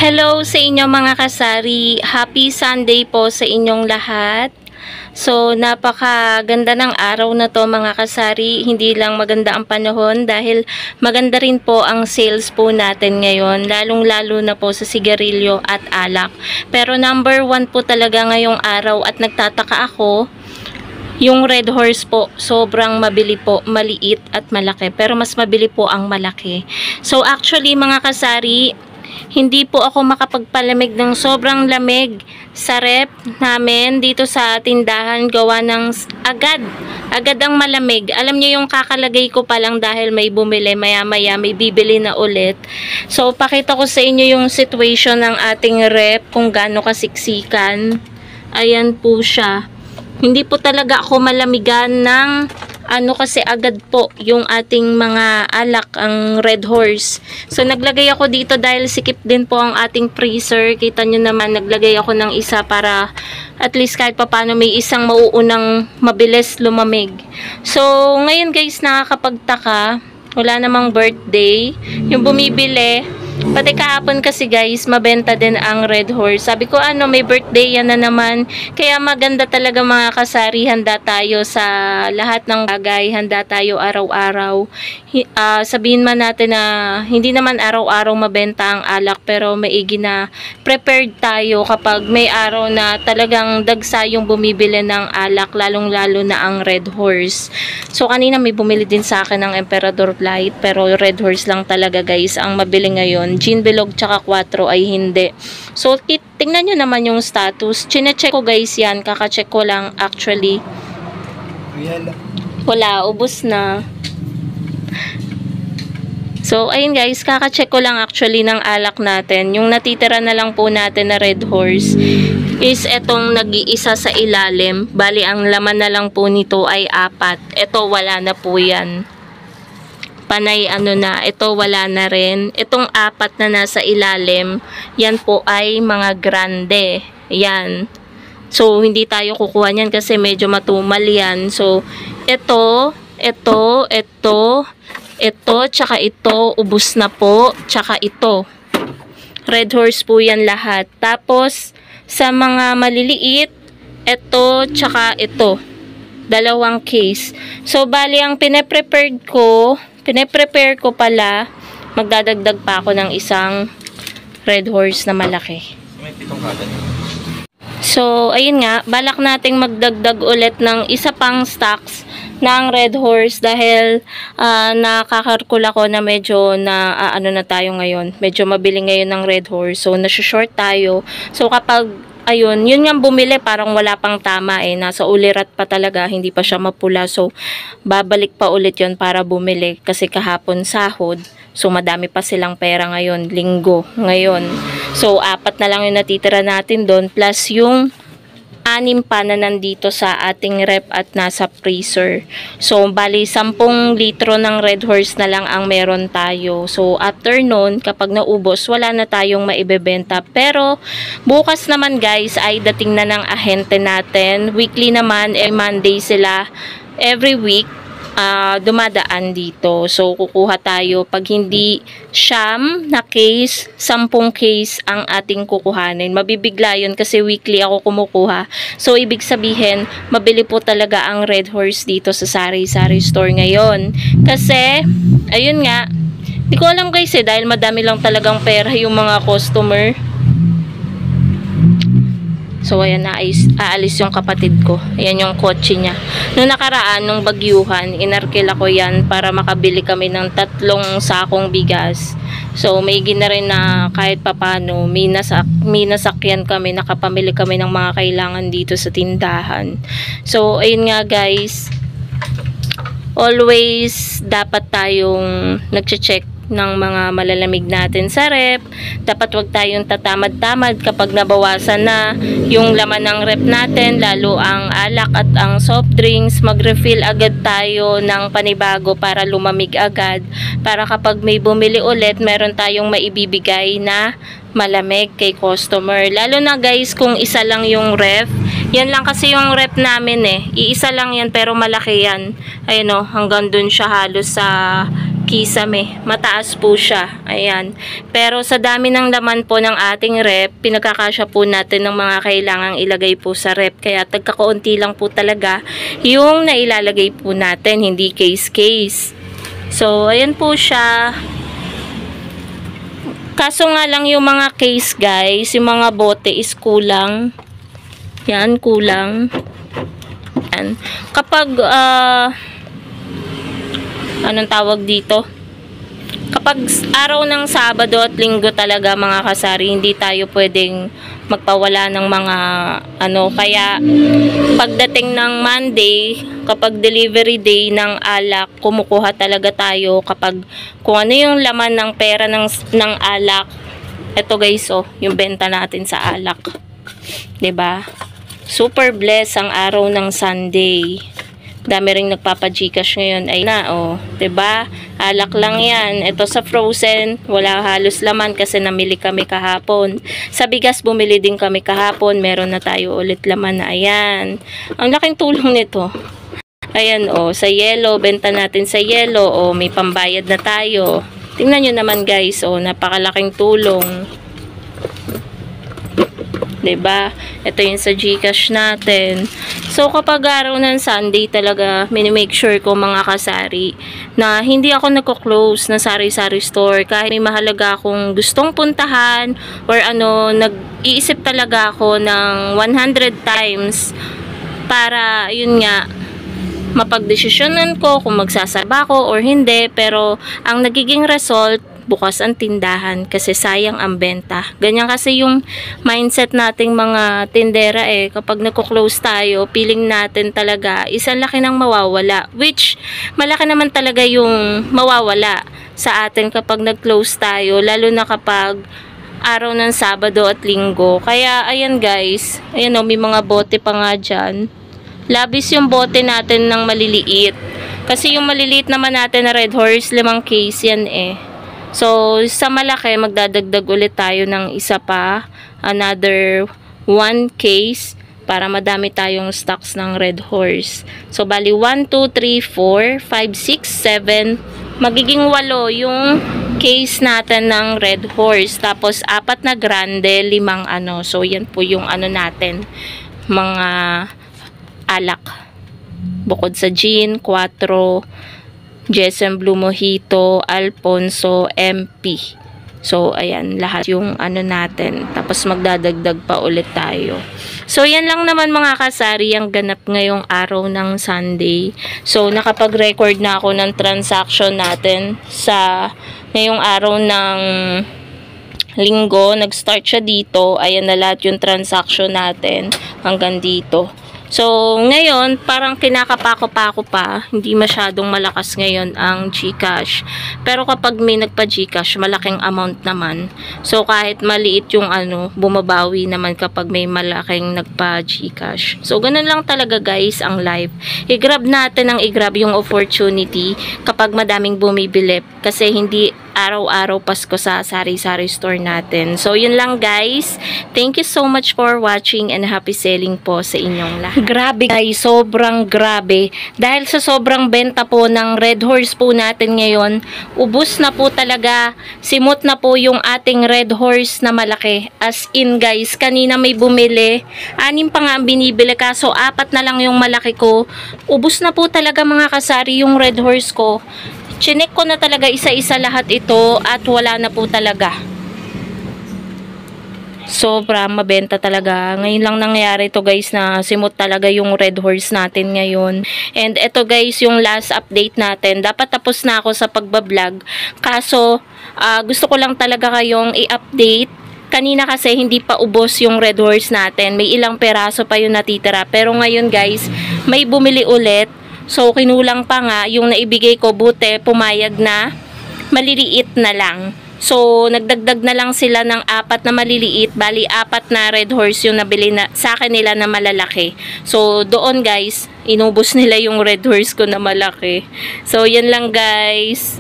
Hello sa inyo mga kasari. Happy Sunday po sa inyong lahat. So, napakaganda ng araw na to mga kasari. Hindi lang maganda ang panahon dahil maganda rin po ang sales po natin ngayon. Lalong-lalo na po sa sigarilyo at alak. Pero number 1 po talaga ngayong araw at nagtataka ako. Yung Red Horse po, sobrang mabili po, maliit at malaki. Pero mas mabili po ang malaki. So, actually mga kasari, hindi po ako makapagpalamig ng sobrang lamig sa rep namin dito sa tindahan gawa ng agad ang malamig. Alam niyo yung kakalagay ko pa lang dahil may bumili, maya-maya may bibili na ulit. So, pakita ko sa inyo yung situation ng ating rep kung gaano kasiksikan. Ayan po siya. Hindi po talaga ako malamigan ng kasi agad po yung ating mga alak, ang Red Horse. So, naglagay ako dito dahil sikip din po ang ating freezer. Kita nyo naman, naglagay ako ng isa para at least kahit papano may isang mauunang mabilis lumamig. So, ngayon guys, nakakapagtaka. Wala namang birthday. Yung bumibili, pati kahapon kasi guys, mabenta din ang Red Horse. Sabi ko, may birthday yan na naman. Kaya maganda talaga mga kasari, handa tayo sa lahat ng bagay. Handa tayo araw-araw. Sabihin man natin na hindi naman araw-araw mabenta ang alak, pero maigi na prepared tayo kapag may araw na talagang dagsa yung bumibili ng alak, lalong-lalo na ang Red Horse. So, kanina may bumili din sa akin ng Emperador Light, pero Red Horse lang talaga guys ang mabili ngayon. Gin Bilog tsaka 4 ay hindi. So, tingnan nyo naman yung status. Chine-check ko guys yan. Kaka-check ko lang actually. Wala, ubos na. So, ayun guys, kaka-check ko lang actually ng alak natin. Yung natitira na lang po natin na Red Horse is etong nag-iisa sa ilalim. Bali, ang laman na lang po nito ay 4. Ito, wala na po yan. Panay na, ito wala na rin. Itong 4 na nasa ilalim, yan po ay mga grande. Yan. So, hindi tayo kukuha niyan kasi medyo matumal yan. So, ito, tsaka ito, ubos na po, tsaka ito. Red Horse po yan lahat. Tapos, sa mga maliliit, ito, tsaka ito. 2 case. So, bali, ang pine-prepare ko pala, magdadagdag pa ako ng isang Red Horse na malaki. May 7 kada niyo. So, ayun nga, balak nating magdagdag ulit ng isa pang stocks ng Red Horse dahil nakakalkula ko na medyo na tayo ngayon. Medyo mabili ngayon ng Red Horse. So, nasa-short tayo. So, kapag ayun, yun nga bumili, parang wala pang tama nasa ulirat pa talaga, hindi pa siya mapula. So, babalik pa ulit yun para bumili kasi kahapon sahod. So, madami pa silang pera ngayon, linggo ngayon. So, 4 na lang yung natitira natin doon plus yung 6 pa na nandito sa ating rep at nasa freezer. So, bali 10 litro ng Red Horse na lang ang meron tayo. So, after nun, kapag naubos, wala na tayong maibebenta. Pero, bukas naman guys, ay dating na ng ahente natin. Weekly naman, Monday sila. Every week, dumadaan dito. So, kukuha tayo. Pag hindi 9 na case, 10 case ang ating kukuhanin. Mabibigla yun kasi weekly ako kumukuha. So, ibig sabihin, mabili po talaga ang Red Horse dito sa Sari-Sari Store ngayon. Kasi, ayun nga, di ko alam guys dahil madami lang talagang pera yung mga customer. So, ayan na, aalis yung kapatid ko. Ayan yung kotse niya. Noong nakaraan, nung bagyuhan, inarkila ko yan para makabili kami ng 3 sakong bigas. So, may gina rin na kahit papano, may nasakyan kami, nakapamili kami ng mga kailangan dito sa tindahan. So, ayun nga guys, always dapat tayong nagche-check ng mga malalamig natin sa rep. Dapat wag tayong tatamad-tamad kapag nabawasan na yung laman ng rep natin, lalo ang alak at ang soft drinks. Mag-refill agad tayo ng panibago para lumamig agad. Para kapag may bumili ulit, meron tayong maibibigay na malamig kay customer. Lalo na guys, kung isa lang yung ref. Yan lang kasi yung rep namin Iisa lang yan pero malaki yan. Ayun hanggang dun siya halos sa kisame. Mataas po siya. Ayan. Pero sa dami ng laman po ng ating rep, pinagkakasya po natin ng mga kailangang ilagay po sa rep. Kaya tagkakaunti lang po talaga yung nailalagay po natin, hindi case-case. So, ayan po siya. Kaso nga lang yung mga case guys, yung mga bote is kulang. Yan, kulang. Yan. Kapag, anong tawag dito? Kapag araw ng Sabado at Linggo talaga mga kasari, hindi tayo pwedeng magpawala ng mga kaya pagdating ng Monday, kapag delivery day ng alak, kumukuha talaga tayo kapag kung ano yung laman ng pera ng alak. Ito guys, yung benta natin sa alak. 'Di ba? Super blessed ang araw ng Sunday. Dami ring nagpapa-Gcash ngayon ay na, 'di ba? Alak lang 'yan. Ito sa frozen, wala halos laman kasi namili kami kahapon. Sa bigas bumili din kami kahapon, meron na tayo ulit laman na ayan. Ang laking tulong nito. Ayan sa yellow, benta natin sa yellow, may pambayad na tayo. Tingnan nyo naman guys, napakalaking tulong. 'Di ba? Ito yung sa GCash natin. So kapag araw ng Sunday talaga, minimake sure ko mga kasari na hindi ako nagko-close na sari-sari store kahit may mahalaga akong gustong puntahan or nag-iisip talaga ako ng 100 times para yun nga mapagdesisyonan ko kung magsasaba ko or hindi, pero ang nagiging result bukas ang tindahan kasi sayang ang benta. Ganyan kasi yung mindset nating mga tindera kapag nagko-close tayo, feeling natin talaga isang laki ng mawawala, which malaki naman talaga yung mawawala sa atin kapag nag-close tayo, lalo na kapag araw ng Sabado at Linggo. Kaya ayan guys, ayan may mga bote pa nga dyan. Labis yung bote natin ng maliliit. Kasi yung maliliit naman natin na Red Horse, 5 case yan So, sa malaki, magdadagdag ulit tayo ng isa pa, another 1 case, para madami tayong stocks ng Red Horse. So, bali 1, 2, 3, 4, 5, 6, 7, magiging 8 yung case natin ng Red Horse. Tapos, 4 na grande, 5 So, yan po yung natin, mga alak. Bukod sa gin, 4, Jesem Blue Mojito, Alfonso, MP. So, ayan, lahat yung natin. Tapos, magdadagdag pa ulit tayo. So, yan lang naman mga kasari ang ganap ngayong araw ng Sunday. So, nakapag-record na ako ng transaction natin sa ngayong araw ng Linggo. Nag-start siya dito. Ayan na lahat yung transaction natin hanggang dito. So, ngayon, parang kinakapako-pako pa. Hindi masyadong malakas ngayon ang GCash. Pero kapag may nagpa-GCash, malaking amount naman. So, kahit maliit yung bumabawi naman kapag may malaking nagpa-GCash. So, ganun lang talaga guys ang life. I-grab natin yung opportunity kapag madaming bumibili. Kasi hindi araw-araw Pasko sa sari-sari store natin. So, yun lang guys. Thank you so much for watching and happy selling po sa inyong lahat. Grabe guys, sobrang grabe. Dahil sa sobrang benta po ng Red Horse po natin ngayon, ubos na po talaga. Simot na po yung ating Red Horse na malaki. As in guys, kanina may bumili. 6 pa nga ang binibili kaso 4 na lang yung malaki ko. Ubos na po talaga mga kasari yung Red Horse ko. Chinek ko na talaga isa-isa lahat ito at wala na po talaga. Sobra mabenta talaga. Ngayon lang nangyari ito guys na simot talaga yung Red Horse natin ngayon. And ito guys yung last update natin. Dapat tapos na ako sa pagbablog. Kaso gusto ko lang talaga kayong i-update. Kanina kasi hindi pa ubos yung Red Horse natin. May ilang peraso pa yung natitira. Pero ngayon guys, may bumili ulit. So kinulang pa nga yung naibigay ko, buti pumayag na maliliit na lang. So, nagdagdag na lang sila ng 4 na maliliit. Bali, 4 na Red Horse yung nabili na, sa akin nila na malalaki. So, doon guys, inubos nila yung Red Horse ko na malaki. So, yan lang guys.